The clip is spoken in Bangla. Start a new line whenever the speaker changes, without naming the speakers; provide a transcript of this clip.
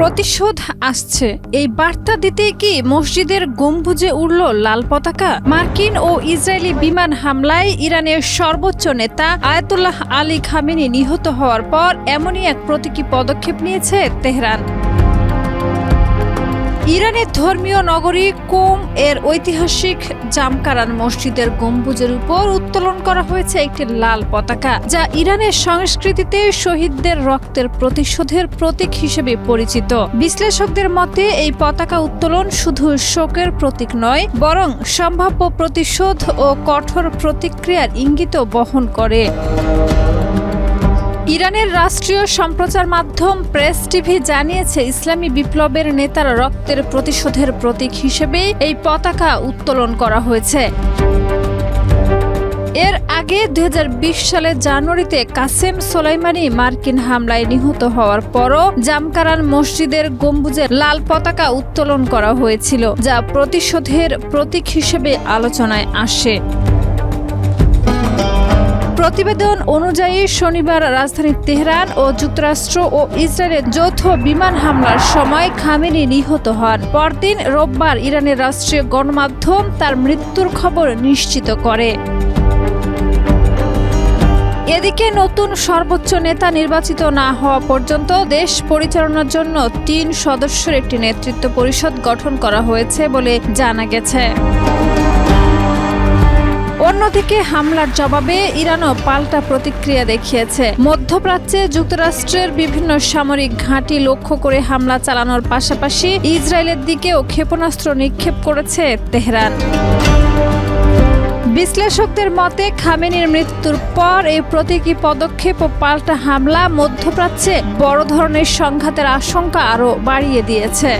প্রতিশোধ আসছে, এই বার্তা দিতে কি মসজিদের গম্বুজে উড়ল লাল পতাকা? মার্কিন ও ইসরায়েলি বিমান হামলায় ইরানের সর্বোচ্চ নেতা আয়াতুল্লাহ আলী খামেনি নিহত হওয়ার পর এমনই এক প্রতীকী পদক্ষেপ নিয়েছে তেহরান। ইরানের ধর্মীয় নগরী কোম এর ঐতিহাসিক জামকারান মসজিদের গম্বুজের উপর উত্তোলন করা হয়েছে একটি লাল পতাকা, যা ইরানের সংস্কৃতিতে শহীদদের রক্তের প্রতিশোধের প্রতীক হিসেবে পরিচিত। বিশ্লেষকদের মতে এই পতাকা উত্তোলন শুধু শোকের প্রতীক নয়, বরং সম্ভাব্য প্রতিশোধ ও কঠোর প্রতিক্রিয়ার ইঙ্গিতও বহন করে। ইরানের রাষ্ট্রীয় সম্প্রচার মাধ্যম প্রেস টিভি জানিয়েছে, ইসলামী বিপ্লবের নেতার রক্তের প্রতিশোধের প্রতীক হিসেবে এই পতাকা উত্তোলন করা হয়েছে। এর আগে 2020 সালের জানুয়ারিতে কাসেম সোলাইমানি মার্কিন হামলায় নিহত হওয়ার পরও জামকারান মসজিদের গম্বুজে লাল পতাকা উত্তোলন করা হয়েছিল, যা প্রতিশোধের প্রতীক হিসেবে আলোচনায় আসে। প্রতিবেদন অনুযায়ী শনিবার রাজধানী তেহরান ও যুক্তরাষ্ট্র ও ইসরায়েলের যৌথ বিমান হামলার সময় খামেনি নিহত হন। পরদিন রোববার ইরানের রাষ্ট্রীয় গণমাধ্যম তার মৃত্যুর খবর নিশ্চিত করে। এদিকে নতুন সর্বোচ্চ নেতা নির্বাচিত না হওয়া পর্যন্ত দেশ পরিচালনার জন্য 3 সদস্যের একটি নেতৃত্ব পরিষদ গঠন করা হয়েছে বলে জানা গেছে। অন্যদিকে হামলার জবাবে ইরানও পাল্টা প্রতিক্রিয়া দেখিয়েছে। মধ্যপ্রাচ্যে যুক্তরাষ্ট্রের বিভিন্ন সামরিক ঘাঁটি লক্ষ্য করে হামলা চালানোর পাশাপাশি ইসরায়েলের দিকেও ক্ষেপণাস্ত্র নিক্ষেপ করেছে তেহরান। বিশ্লেষকদের মতে, খামেনির মৃত্যুর পর এই প্রতীকী পদক্ষেপ ও পাল্টা হামলা মধ্যপ্রাচ্যে বড় ধরনের সংঘাতের আশঙ্কা আরও বাড়িয়ে দিয়েছে।